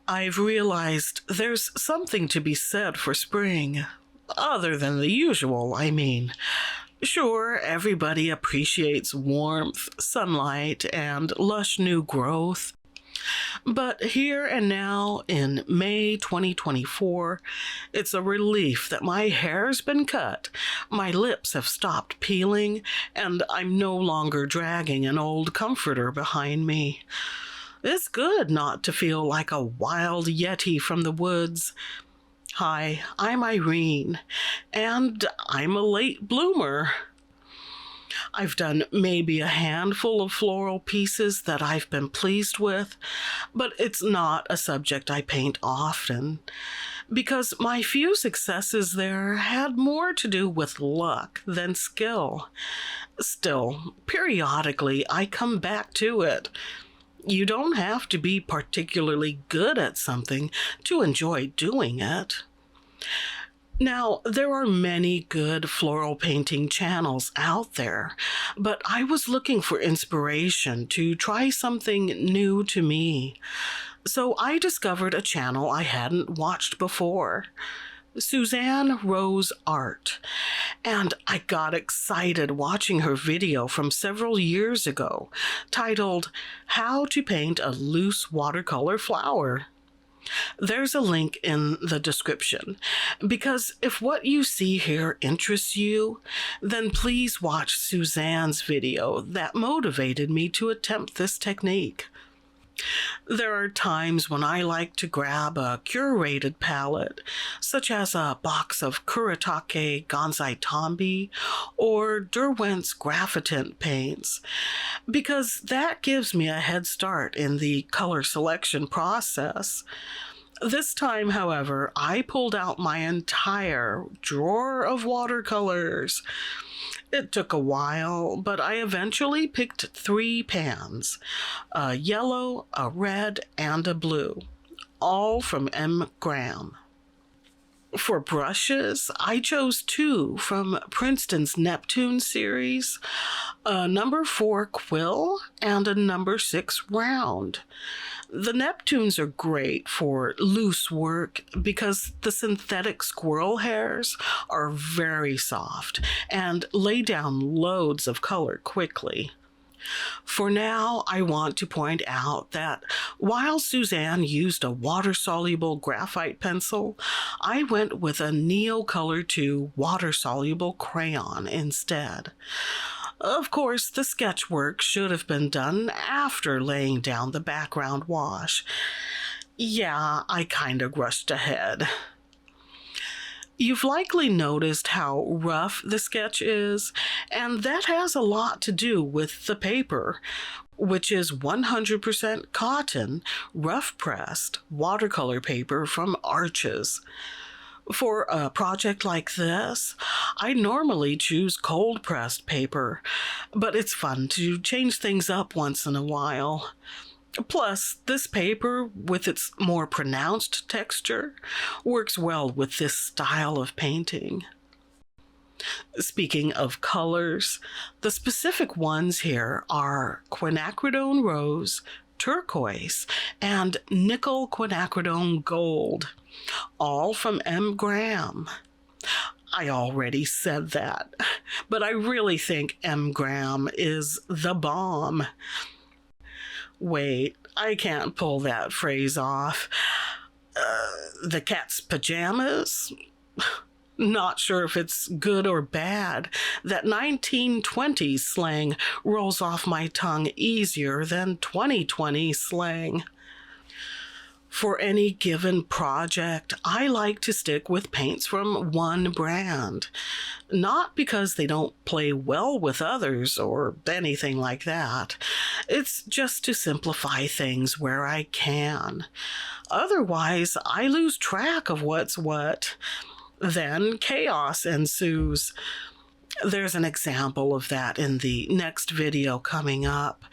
I've realized there's something to be said for spring. Other than the usual, I mean. Sure, everybody appreciates warmth, sunlight, and lush new growth. But here and now, in May 2024, it's a relief that my hair's been cut, my lips have stopped peeling, and I'm no longer dragging an old comforter behind me. It's good not to feel like a wild yeti from the woods. Hi, I'm Irene, and I'm a late bloomer. I've done maybe a handful of floral pieces that I've been pleased with, but it's not a subject I paint often, because my few successes there had more to do with luck than skill. Still, periodically I come back to it. You don't have to be particularly good at something to enjoy doing it. Now, there are many good floral painting channels out there, but I was looking for inspiration to try something new to me. So I discovered a channel I hadn't watched before, Suzanne Rose Art, and I got excited watching her video from several years ago titled How to Paint a Loose Watercolor Flower. There's a link in the description, because if what you see here interests you, then please watch Suzanne's video that motivated me to attempt this technique. There are times when I like to grab a curated palette, such as a box of Kuretake Gansai Tombi or Derwent's Graphitint paints, because that gives me a head start in the color selection process. This time, however, I pulled out my entire drawer of watercolors. It took a while, but I eventually picked 3 pans, a yellow, a red, and a blue, all from M. Graham. For brushes, I chose 2 from Princeton's Neptune series, a number 4 quill and a number 6 round. The Neptunes are great for loose work because the synthetic squirrel hairs are very soft and lay down loads of color quickly. For now, I want to point out that while Suzanne used a water-soluble graphite pencil, I went with a Neocolor 2 water-soluble crayon instead. Of course, the sketch work should have been done after laying down the background wash. Yeah, I kind of rushed ahead. You've likely noticed how rough the sketch is, and that has a lot to do with the paper, which is 100% cotton, rough-pressed watercolor paper from Arches. For a project like this, I normally choose cold-pressed paper, but it's fun to change things up once in a while. Plus, this paper, with its more pronounced texture, works well with this style of painting. Speaking of colors, the specific ones here are quinacridone rose, turquoise, and nickel quinacridone gold, all from M. Graham. I already said that, but I really think M. Graham is the bomb. Wait, I can't pull that phrase off. The cat's pajamas? Not sure if it's good or bad. That 1920s slang rolls off my tongue easier than 2020 slang. For any given project, I like to stick with paints from one brand. Not because they don't play well with others or anything like that. It's just to simplify things where I can. Otherwise, I lose track of what's what. Then chaos ensues. There's an example of that in the next video coming up,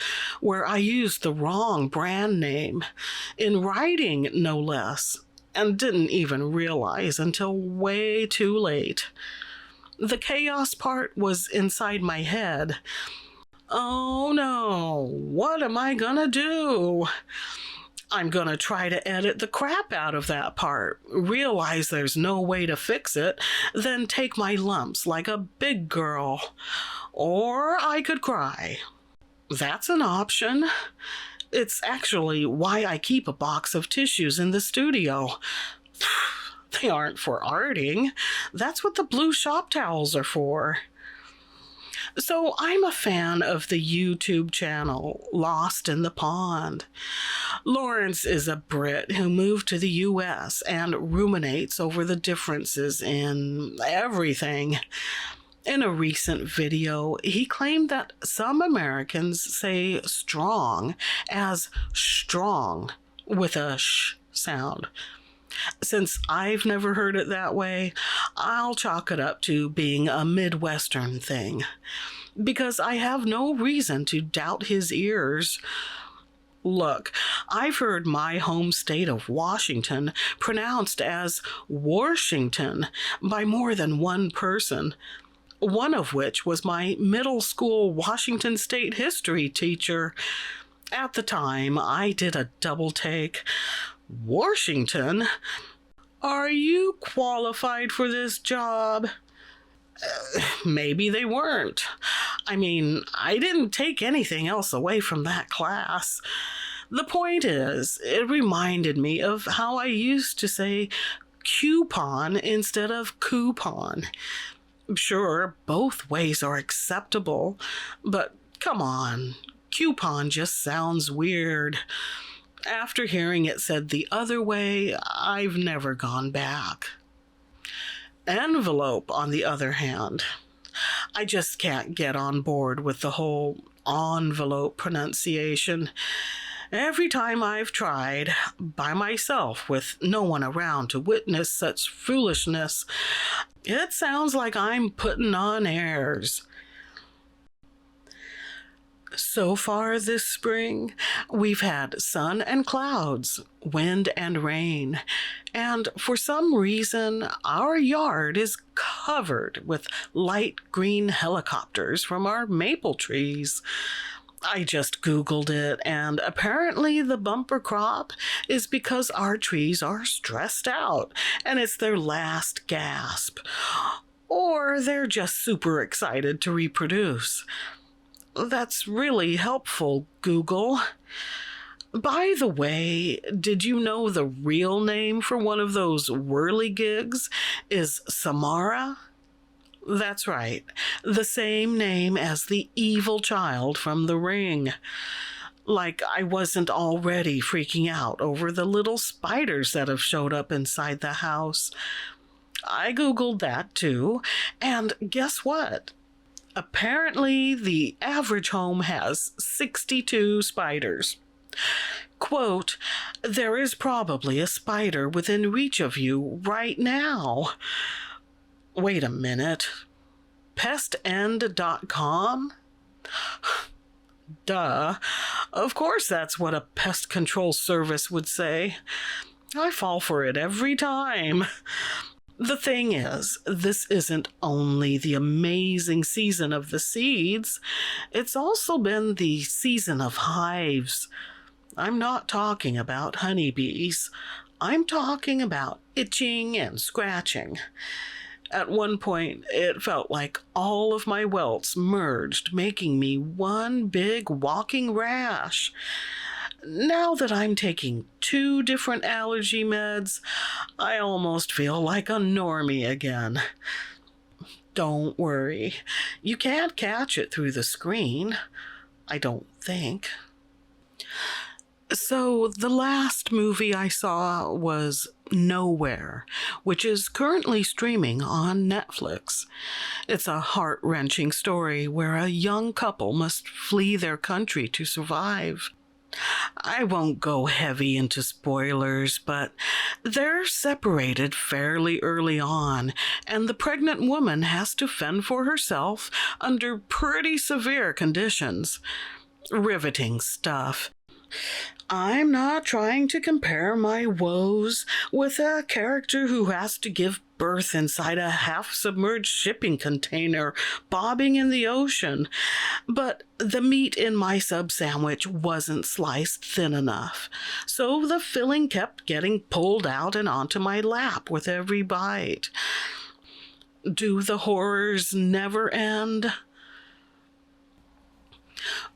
where I used the wrong brand name, in writing no less, and didn't even realize until way too late. The chaos part was inside my head. Oh no, what am I gonna do? I'm gonna try to edit the crap out of that part, realize there's no way to fix it, then take my lumps like a big girl. Or I could cry. That's an option. It's actually why I keep a box of tissues in the studio. They aren't for arting. That's what the blue shop towels are for. So I'm a fan of the YouTube channel Lost in the Pond. Lawrence is a Brit who moved to the US and ruminates over the differences in everything. In a recent video, he claimed that some Americans say strong as strong with a sh sound. Since I've never heard it that way, I'll chalk it up to being a Midwestern thing, because I have no reason to doubt his ears. Look, I've heard my home state of Washington pronounced as Warshington by more than one person, one of which was my middle school Washington State history teacher. At the time, I did a double take. Washington? Are you qualified for this job? Maybe they weren't. I mean, I didn't take anything else away from that class. The point is, it reminded me of how I used to say coupon instead of coupon. Sure, both ways are acceptable, but come on, coupon just sounds weird. After hearing it said the other way, I've never gone back. Envelope, on the other hand, I just can't get on board with the whole envelope pronunciation. Every time I've tried, by myself with no one around to witness such foolishness, it sounds like I'm putting on airs. So far this spring, we've had sun and clouds, wind and rain, and for some reason, our yard is covered with light green helicopters from our maple trees. I just Googled it, and apparently the bumper crop is because our trees are stressed out, and it's their last gasp. Or they're just super excited to reproduce. That's really helpful, Google. By the way, did you know the real name for one of those whirligigs is Samara? That's right, the same name as the evil child from The Ring. Like I wasn't already freaking out over the little spiders that have showed up inside the house. I Googled that too, and guess what? Apparently, the average home has 62 spiders. Quote, there is probably a spider within reach of you right now. Wait a minute. Pestend.com? Duh. Of course that's what a pest control service would say. I fall for it every time. The thing is, this isn't only the amazing season of the seeds, it's also been the season of hives. I'm not talking about honeybees. I'm talking about itching and scratching. At one point, it felt like all of my welts merged, making me one big walking rash. Now that I'm taking 2 different allergy meds, I almost feel like a normie again. Don't worry, you can't catch it through the screen. I don't think. So the last movie I saw was Nowhere, which is currently streaming on Netflix. It's a heart-wrenching story where a young couple must flee their country to survive. I won't go heavy into spoilers, but they're separated fairly early on, and the pregnant woman has to fend for herself under pretty severe conditions. Riveting stuff. I'm not trying to compare my woes with a character who has to give berth inside a half-submerged shipping container bobbing in the ocean. But the meat in my sub sandwich wasn't sliced thin enough, so the filling kept getting pulled out and onto my lap with every bite. Do the horrors never end?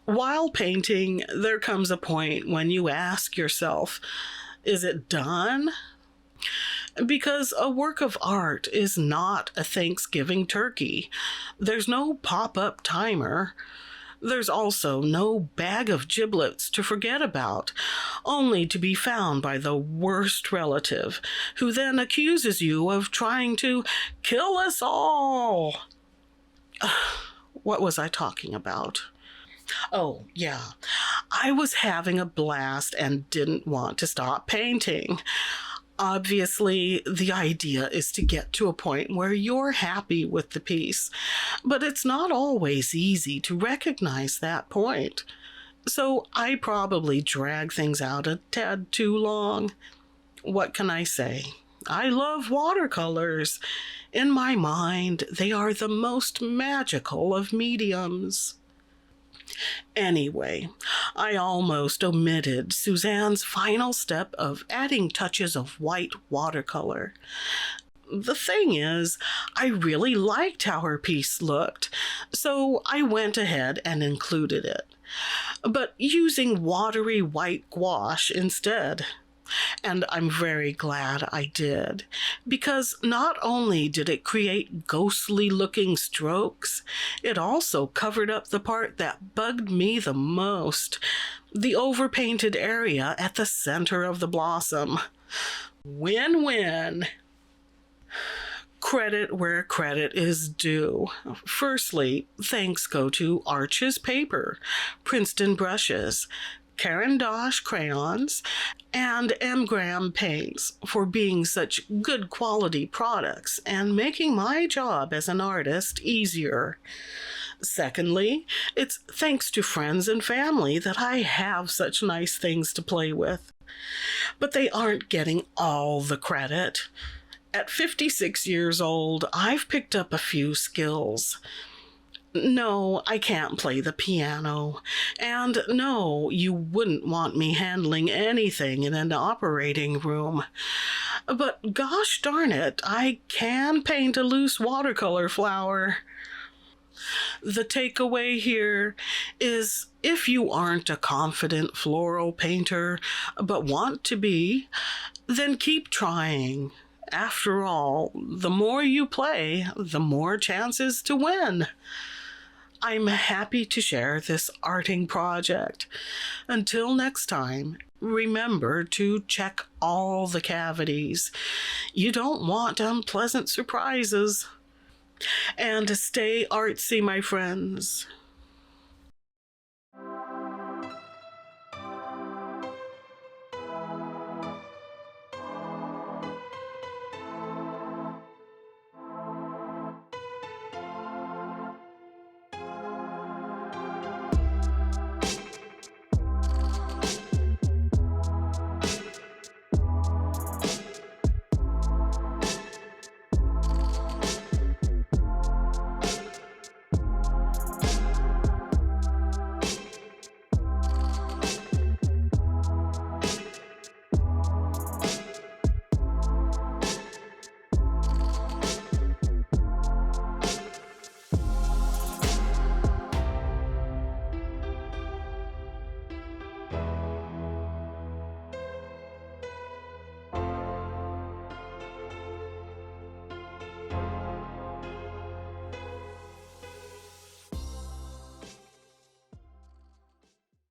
While painting, there comes a point when you ask yourself, is it done? Because a work of art is not a Thanksgiving turkey. There's no pop-up timer. There's also no bag of giblets to forget about, only to be found by the worst relative, who then accuses you of trying to kill us all. What was I talking about? Oh, yeah. I was having a blast and didn't want to stop painting. Obviously, the idea is to get to a point where you're happy with the piece, but it's not always easy to recognize that point. So I probably drag things out a tad too long. What can I say? I love watercolors. In my mind, they are the most magical of mediums. Anyway, I almost omitted Suzanne's final step of adding touches of white watercolor. The thing is, I really liked how her piece looked, so I went ahead and included it, but using watery white gouache instead. And I'm very glad I did, because not only did it create ghostly-looking strokes, it also covered up the part that bugged me the most, the overpainted area at the center of the blossom. Win-win. Credit where credit is due. Firstly, thanks go to Arches Paper, Princeton brushes, Caran d'Ache crayons, and M. Graham paints for being such good quality products and making my job as an artist easier. Secondly, it's thanks to friends and family that I have such nice things to play with. But they aren't getting all the credit. At 56 years old, I've picked up a few skills. No, I can't play the piano. And no, you wouldn't want me handling anything in an operating room. But gosh darn it, I can paint a loose watercolor flower. The takeaway here is if you aren't a confident floral painter but want to be, then keep trying. After all, the more you play, the more chances to win. I'm happy to share this arting project. Until next time, remember to check all the cavities. You don't want unpleasant surprises. And stay artsy, my friends.